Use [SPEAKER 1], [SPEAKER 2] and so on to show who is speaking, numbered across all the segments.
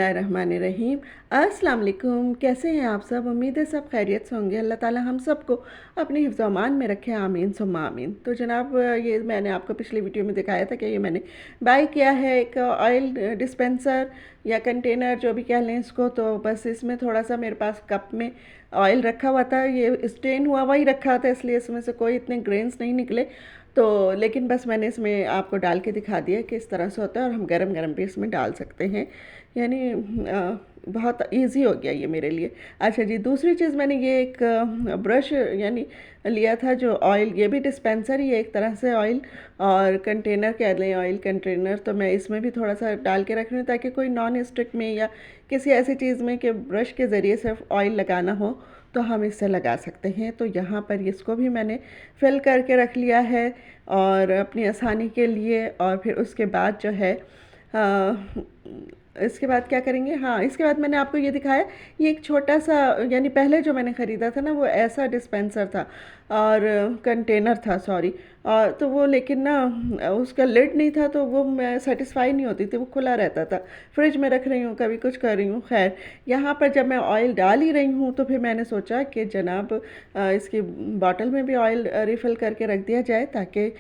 [SPEAKER 1] बिस्मिल्लाहिर्रहमानिर्रहीम। अस्सलाम वालेकुम। कैसे हैं आप सब? उम्मीद है सब खैरियत से होंगे। अल्लाह ताला हम सबको अपने हिफ्ज़ व अमान में रखे, आमीन सुम्मा आमीन। तो जनाब, ये मैंने आपको पिछली वीडियो में दिखाया था कि ये मैंने बाय किया है एक ऑयल डिस्पेंसर या कंटेनर, जो भी कह लें इसको। तो बस इसमें थोड़ा सा मेरे पास कप में ऑयल रखा हुआ था, ये स्टेन हुआ हुआ ही रखा था, इसलिए इसमें से कोई इतने ग्रेन्स नहीं निकले। तो लेकिन बस मैंने इसमें आपको डाल के दिखा दिया कि इस तरह से होता है और हम गरम गरम भी इसमें डाल सकते हैं। यानी बहुत इजी हो गया ये मेरे लिए। अच्छा जी, दूसरी चीज़ मैंने ये एक ब्रश यानी लिया था जो ऑयल, ये भी डिस्पेंसर ही है एक तरह से ऑयल और कंटेनर कह लें, ऑयल कंटेनर। तो मैं इसमें भी थोड़ा सा डाल के रख रही हूँ ताकि कोई नॉन स्टिक में या किसी ऐसी चीज़ में कि ब्रश के ज़रिए सिर्फ ऑयल लगाना हो तो हम इससे लगा सकते हैं। तो यहाँ पर इसको भी मैंने फिल करके रख लिया है और अपनी आसानी के लिए। और फिर उसके बाद जो है इसके बाद क्या करेंगे, हाँ, इसके बाद मैंने आपको ये दिखाया, ये एक छोटा सा, यानी पहले जो मैंने ख़रीदा था ना वो ऐसा डिस्पेंसर था और कंटेनर था, सॉरी। और तो वो लेकिन ना उसका लिड नहीं था, तो वो मैं सेटिस्फाई नहीं होती थी, वो खुला रहता था। फ्रिज में रख रही हूँ, कभी कुछ कर रही हूँ। खैर, यहाँ पर जब मैं ऑयल डाल ही रही हूँ तो फिर मैंने सोचा कि जनाब इसकी बॉटल में भी ऑयल रिफ़िल करके रख दिया जाए ताकि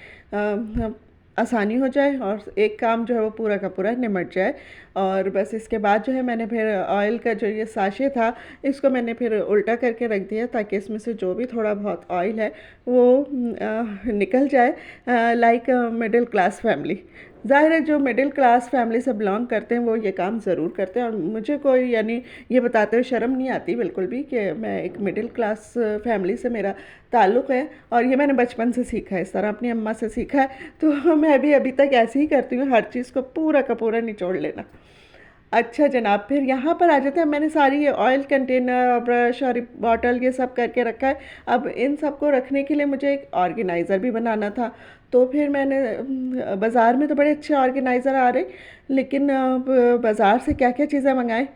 [SPEAKER 1] आसानी हो जाए और एक काम जो है वो पूरा का पूरा निमट जाए। और बस इसके बाद जो है मैंने फिर ऑयल का जो ये साशे था इसको मैंने फिर उल्टा करके रख दिया ताकि इसमें से जो भी थोड़ा बहुत ऑयल है वो निकल जाए। लाइक मिडिल क्लास फैमिली, ज़ाहिर है जो मिडिल क्लास फैमिली से बिलोंग करते हैं वो ये काम ज़रूर करते हैं। और मुझे कोई यानी ये बताते हुए शर्म नहीं आती बिल्कुल भी कि मैं एक मिडिल क्लास फैमिली से मेरा ताल्लुक़ है और ये मैंने बचपन से सीखा है, इस तरह अपनी अम्मा से सीखा है। तो मैं भी अभी तक ऐसे ही करती हूँ, हर चीज़ को पूरा का पूरा निचोड़ लेना। अच्छा जनाब, फिर यहाँ पर आ जाते हैं। मैंने सारी ये ऑयल कंटेनर, ब्रश और बॉटल ये सब करके रखा है। अब इन सब को रखने के लिए मुझे एक ऑर्गेनाइज़र भी बनाना था। तो फिर मैंने बाज़ार में तो बड़े अच्छे ऑर्गेनाइज़र आ रहे, लेकिन अब बाज़ार से क्या क्या चीज़ें मंगाएं,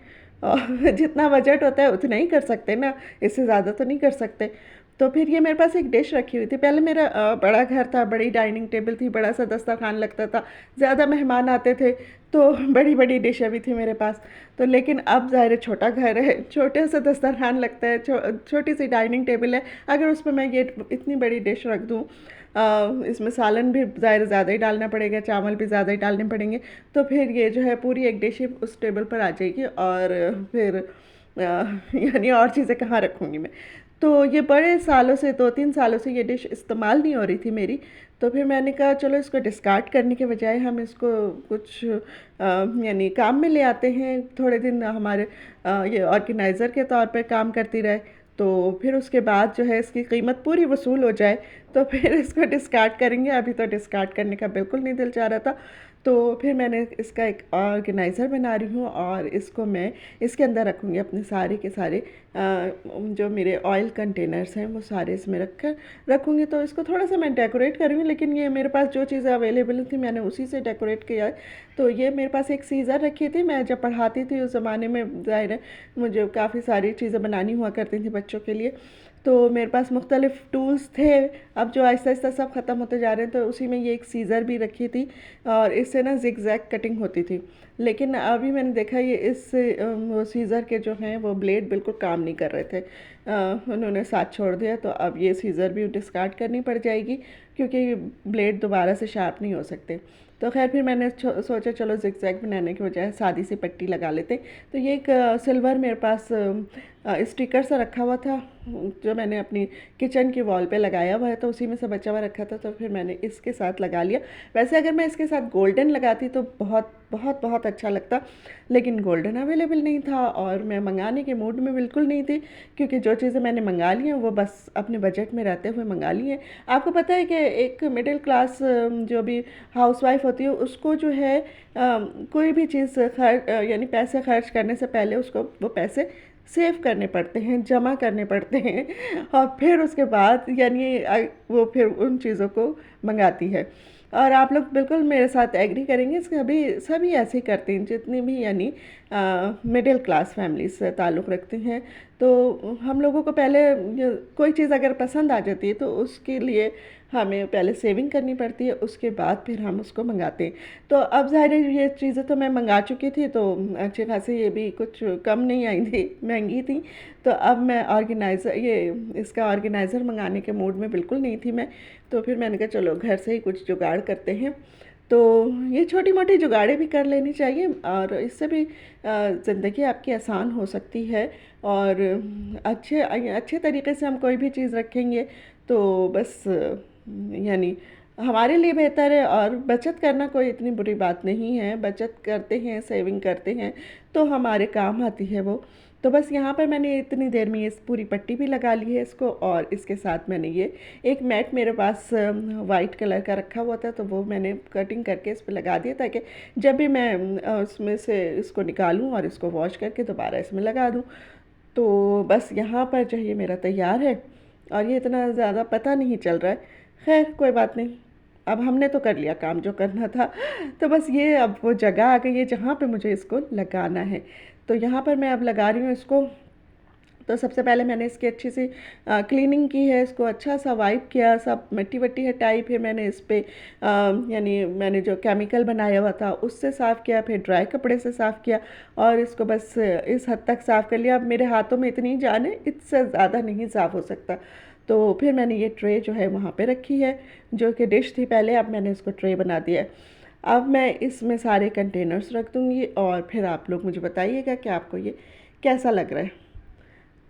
[SPEAKER 1] और जितना बजट होता है उतना ही कर सकते ना, इससे ज़्यादा तो नहीं कर सकते। तो फिर ये मेरे पास एक डिश रखी हुई थी। पहले मेरा बड़ा घर था, बड़ी डाइनिंग टेबल थी, बड़ा सा दस्तरखान लगता था, ज़्यादा मेहमान आते थे तो बड़ी बड़ी डिशें भी थी मेरे पास। तो लेकिन अब ज़ाहिर है छोटा घर है, छोटे से दस्तरखान लगता है, छोटी सी डाइनिंग टेबल है। अगर उसमें मैं ये इतनी बड़ी डिश रख दूँ, इसमें सालन भी ज़ाहिर ज़्यादा ही डालना पड़ेगा, चावल भी ज़्यादा ही डालने पड़ेंगे, तो फिर ये जो है पूरी एक डिश ही उस टेबल पर आ जाएगी। और फिर यानी और चीज़ें कहाँ रखूँगी मैं। तो ये बड़े सालों से, 2-3 सालों से ये डिश इस्तेमाल नहीं हो रही थी मेरी। तो फिर मैंने कहा चलो इसको डिस्कार्ड करने के बजाय हम इसको कुछ यानी काम में ले आते हैं, थोड़े दिन हमारे ये ऑर्गेनाइज़र के तौर पे काम करती रहे। तो फिर उसके बाद जो है इसकी कीमत पूरी वसूल हो जाए तो फिर इसको डिस्कार्ड करेंगे। अभी तो डिस्कार्ड करने का बिल्कुल नहीं दिल चाह रहा था। तो फिर मैंने इसका एक ऑर्गेनाइज़र बना रही हूँ और इसको मैं इसके अंदर रखूँगी अपने सारे के सारे जो मेरे ऑयल कंटेनर्स हैं वो सारे इसमें रख कर रखूँगी। तो इसको थोड़ा सा मैं डेकोरेट करूँगी, लेकिन ये मेरे पास जो चीज़ें अवेलेबल थी मैंने उसी से डेकोरेट किया है। तो ये मेरे पास एक सीज़र रखी थी, मैं जब पढ़ाती थी उस ज़माने में ज़ाहिर है मुझे काफ़ी सारी चीज़ें बनानी हुआ करती थी बच्चों के लिए। तो मेरे पास मुख्तलिफ़ टूल्स थे, अब जो आहिस्ता आहिस्ता सब ख़त्म होते जा रहे हैं। तो उसी में ये एक सीज़र भी रखी थी और इससे ना ज़िग ज़ैग कटिंग होती थी। लेकिन अभी मैंने देखा ये इस वो सीज़र के जो हैं वो ब्लेड बिल्कुल काम नहीं कर रहे थे, उन्होंने साथ छोड़ दिया। तो अब ये सीज़र भी डिस्कार्ड करनी पड़ जाएगी क्योंकि ब्लेड दोबारा से शार्प नहीं हो सकते। तो खैर फिर मैंने सोचा चलो ज़िग ज़ैग बनाने के बजाय सादी सी पट्टी लगा लेते। तो ये एक सिल्वर मेरे पास स्टिकर सा रखा हुआ था जो मैंने अपनी किचन की वॉल पे लगाया हुआ है, तो उसी में से बचा हुआ रखा था। तो फिर मैंने इसके साथ लगा लिया। वैसे अगर मैं इसके साथ गोल्डन लगाती तो बहुत बहुत बहुत अच्छा लगता, लेकिन गोल्डन अवेलेबल नहीं था और मैं मंगाने के मूड में बिल्कुल नहीं थी क्योंकि जो चीज़ें मैंने मंगा ली हैं वो बस अपने बजट में रहते हुए मंगा ली हैं। आपको पता है कि एक मिडिल क्लास जो भी हाउसवाइफ होती है उसको जो है कोई भी चीज़ यानी पैसे खर्च करने से पहले उसको वो पैसे सेव करने पड़ते हैं, जमा करने पड़ते हैं और फिर उसके बाद यानी वो फिर उन चीज़ों को मंगाती है। और आप लोग बिल्कुल मेरे साथ एग्री करेंगे, सभी ऐसे ही करते हैं जितनी भी यानी मिडिल क्लास फैमिली से ताल्लुक़ रखते हैं। तो हम लोगों को पहले कोई चीज़ अगर पसंद आ जाती है तो उसके लिए हमें पहले सेविंग करनी पड़ती है, उसके बाद फिर हम उसको मंगाते हैं। तो अब ज़ाहिर है ये चीज़ें तो मैं मंगा चुकी थी, तो अच्छे खासे ये भी कुछ कम नहीं आई थी, महंगी थी। तो अब मैं ऑर्गेनाइज़र ये इसका ऑर्गेनाइज़र मंगाने के मूड में बिल्कुल नहीं थी मैं। तो फिर मैंने कहा चलो घर से ही कुछ जुगाड़ करते हैं। तो ये छोटी मोटी जुगाड़ें भी कर लेनी चाहिए, और इससे भी ज़िंदगी आपकी आसान हो सकती है। और अच्छे अच्छे तरीके से हम कोई भी चीज़ रखेंगे तो बस यानी हमारे लिए बेहतर है। और बचत करना कोई इतनी बुरी बात नहीं है, बचत करते हैं, सेविंग करते हैं तो हमारे काम आती है वो। तो बस यहाँ पर मैंने इतनी देर में ये पूरी पट्टी भी लगा ली है इसको, और इसके साथ मैंने ये एक मैट मेरे पास वाइट कलर का रखा हुआ था, तो वो मैंने कटिंग करके इस पर लगा दिया ताकि जब भी मैं उसमें से इसको निकालूं और इसको वॉश करके दोबारा इसमें लगा दूं। तो बस यहाँ पर जो ये मेरा तैयार है, और ये इतना ज़्यादा पता नहीं चल रहा है। खैर कोई बात नहीं, अब हमने तो कर लिया काम जो करना था। तो बस ये अब वो जगह आ गई है जहाँ पे मुझे इसको लगाना है। तो यहाँ पर मैं अब लगा रही हूँ इसको। तो सबसे पहले मैंने इसकी अच्छी सी क्लीनिंग की है, इसको अच्छा सा वाइप किया, सब मिट्टी वट्टी हटाई। फिर मैंने इस पर यानी मैंने जो केमिकल बनाया हुआ था उससे साफ़ किया, फिर ड्राई कपड़े से साफ़ किया, और इसको बस इस हद तक साफ़ कर लिया। अब मेरे हाथों में इतनी जान है, इससे ज़्यादा नहीं साफ़ हो सकता। तो फिर मैंने ये ट्रे जो है वहाँ पे रखी है, जो कि डिश थी पहले, अब मैंने इसको ट्रे बना दिया है। अब मैं इसमें सारे कंटेनर्स रख दूँगी, और फिर आप लोग मुझे बताइएगा कि आपको ये कैसा लग रहा है।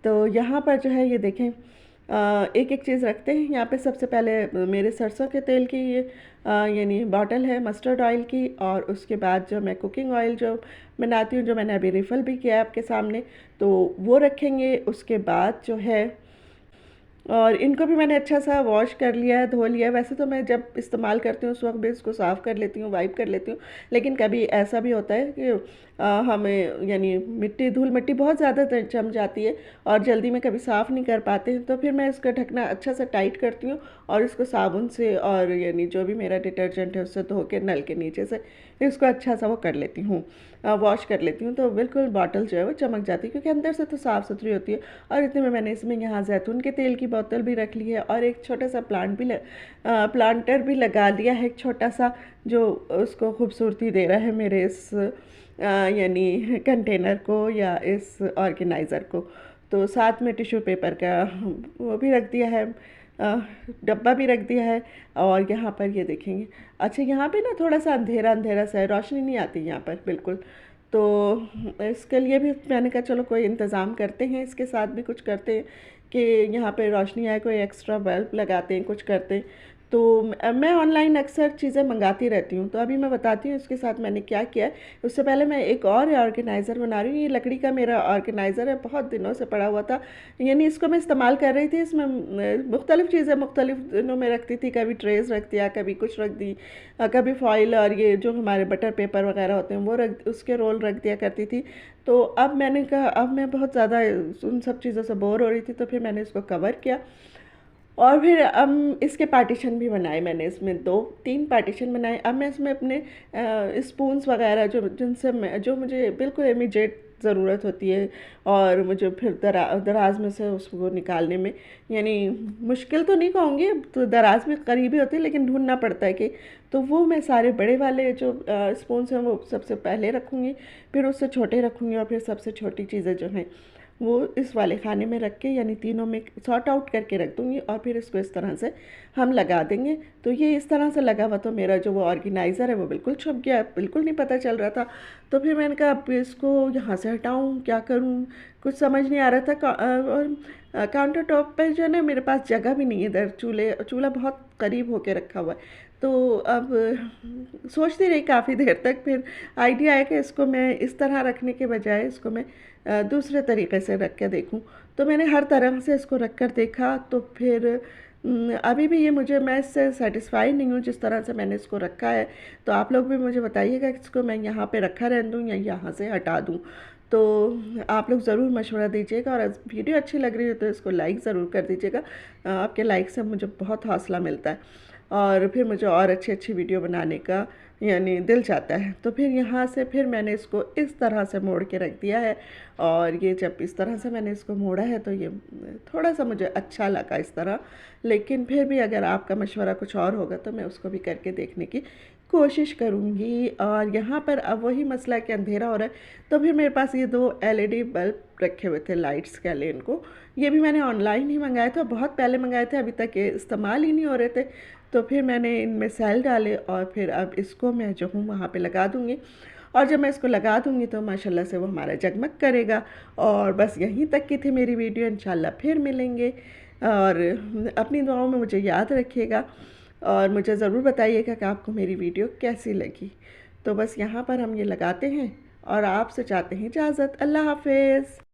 [SPEAKER 1] तो यहाँ पर जो है ये देखें, एक एक चीज़ रखते हैं। यहाँ पे सबसे पहले मेरे सरसों के तेल की ये यानी बॉटल है मस्टर्ड ऑयल की, और उसके बाद जो मैं कुकिंग ऑयल जो बनाती हूँ, जो मैंने अभी रिफ़िल भी किया है आपके सामने, तो वो रखेंगे। उसके बाद जो है, और इनको भी मैंने अच्छा सा वॉश कर लिया है, धो लिया है। वैसे तो मैं जब इस्तेमाल करती हूँ उस वक्त भी इसको साफ़ कर लेती हूँ, वाइप कर लेती हूँ, लेकिन कभी ऐसा भी होता है कि हमें यानी मिट्टी धूल मिट्टी बहुत ज़्यादा जम जाती है और जल्दी में कभी साफ़ नहीं कर पाते हैं। तो फिर मैं इसका ढकना अच्छा सा टाइट करती हूँ, और इसको साबुन से और यानी जो भी मेरा डिटर्जेंट है उससे धो के नल के नीचे से इसको अच्छा सा वो कर लेती हूँ, वॉश कर लेती हूँ। तो बिल्कुल बॉटल जो है वो चमक जाती है, क्योंकि अंदर से तो साफ़ सुथरी होती है। और इतने में मैंने इसमें यहाँ जैतून के तेल की बोतल भी रख ली है, और एक छोटा सा प्लांटर भी लगा दिया है, एक छोटा सा, जो उसको खूबसूरती दे रहा है मेरे इस यानी कंटेनर को या इस ऑर्गेनाइज़र को। तो साथ में टिश्यू पेपर का वो भी रख दिया है, डब्बा भी रख दिया है। और यहाँ पर ये देखेंगे, अच्छा यहाँ पे ना थोड़ा सा अंधेरा अंधेरा सा है, रोशनी नहीं आती यहाँ पर बिल्कुल। तो इसके लिए भी मैंने कहा चलो कोई इंतज़ाम करते हैं, इसके साथ भी कुछ करते हैं कि यहाँ पे रोशनी आए, कोई एक्स्ट्रा बल्ब लगाते हैं, कुछ करते हैं। तो मैं ऑनलाइन अक्सर चीज़ें मंगाती रहती हूँ, तो अभी मैं बताती हूँ इसके साथ मैंने क्या किया है। उससे पहले मैं एक और ऑर्गेनाइज़र बना रही हूँ। ये लकड़ी का मेरा ऑर्गेनाइज़र है, बहुत दिनों से पड़ा हुआ था, यानी इसको मैं इस्तेमाल कर रही थी। इसमें मुख्तलिफ़ चीज़ें मुख्तलिफ़ दिनों में रखती थी, कभी ट्रेस रख दिया, कभी कुछ रख दी, कभी फॉइल और ये जो हमारे बटर पेपर वगैरह होते हैं वो रख, उसके रोल रख दिया करती थी। तो अब मैंने कहा अब मैं बहुत ज़्यादा उन सब चीज़ों से बोर हो रही थी, तो फिर मैंने इसको कवर किया, और फिर अब इसके पार्टीशन भी बनाए मैंने। इसमें 2-3 पार्टीशन बनाए। अब मैं इसमें अपने स्पून्स वगैरह जिनसे मैं जो मुझे बिल्कुल इमीडिएट ज़रूरत होती है, और मुझे फिर दराज में से उसको निकालने में यानी मुश्किल तो नहीं कहूँगी, तो दराज में करीबी होती है लेकिन ढूंढना पड़ता है कि, तो वो मैं सारे बड़े वाले जो स्पून्स हैं वो सबसे पहले रखूँगी, फिर उससे छोटे रखूँगी, और फिर सबसे छोटी चीज़ें जो हैं वो इस वाले खाने में रख के यानी तीनों में सॉर्ट आउट करके रख दूँगी, और फिर इसको इस तरह से हम लगा देंगे। तो ये इस तरह से लगा हुआ, तो मेरा जो वो ऑर्गेनाइज़र है वो बिल्कुल छुप गया, बिल्कुल नहीं पता चल रहा था। तो फिर मैंने कहा अब इसको यहाँ से हटाऊँ, क्या करूँ, कुछ समझ नहीं आ रहा था। और काउंटर टॉप पर जो है ना मेरे पास जगह भी नहीं है, इधर चूल्हा बहुत करीब होके रखा हुआ है। तो अब सोचती रही काफ़ी देर तक, फिर आइडिया आया कि इसको मैं इस तरह रखने के बजाय इसको मैं दूसरे तरीके से रख के देखूं। तो मैंने हर तरह से इसको रख कर देखा, तो फिर अभी भी ये मैं इससे सेटिस्फाई नहीं हूँ जिस तरह से मैंने इसको रखा है। तो आप लोग भी मुझे बताइएगा कि इसको मैं यहाँ पे रखा रहने दूँ या यहाँ से हटा दूँ। तो आप लोग ज़रूर मशवरा दीजिएगा, और वीडियो अच्छी लग रही हो तो इसको लाइक ज़रूर कर दीजिएगा। आपके लाइक से मुझे बहुत हौसला मिलता है, और फिर मुझे और अच्छी अच्छी वीडियो बनाने का यानी दिल चाहता है। तो फिर यहाँ से फिर मैंने इसको इस तरह से मोड़ के रख दिया है। और ये जब इस तरह से मैंने इसको मोड़ा है तो ये थोड़ा सा मुझे अच्छा लगा इस तरह। लेकिन फिर भी अगर आपका मशवरा कुछ और होगा तो मैं उसको भी करके देखने की कोशिश करूँगी। और यहाँ पर अब वही मसला है कि अंधेरा हो रहा है, तो फिर मेरे पास ये 2 एलईडी बल्ब रखे हुए थे, लाइट्स कह लें इनको। ये भी मैंने ऑनलाइन ही मंगाए थे, बहुत पहले मंगाए थे, अभी तक ये इस्तेमाल ही नहीं हो रहे थे। तो फिर मैंने इनमें सेल डाले और फिर अब इसको मैं जो हूँ वहाँ पे लगा दूँगी। और जब मैं इसको लगा दूँगी तो माशाल्लाह से वो हमारा जगमग करेगा। और बस यहीं तक की थी मेरी वीडियो, इंशाल्लाह फिर मिलेंगे। और अपनी दुआओं में मुझे याद रखिएगा और मुझे ज़रूर बताइएगा कि आपको मेरी वीडियो कैसी लगी। तो बस यहाँ पर हम ये लगाते हैं और आपसे चाहते हैं इजाज़त। अल्लाह हाफ़िज़।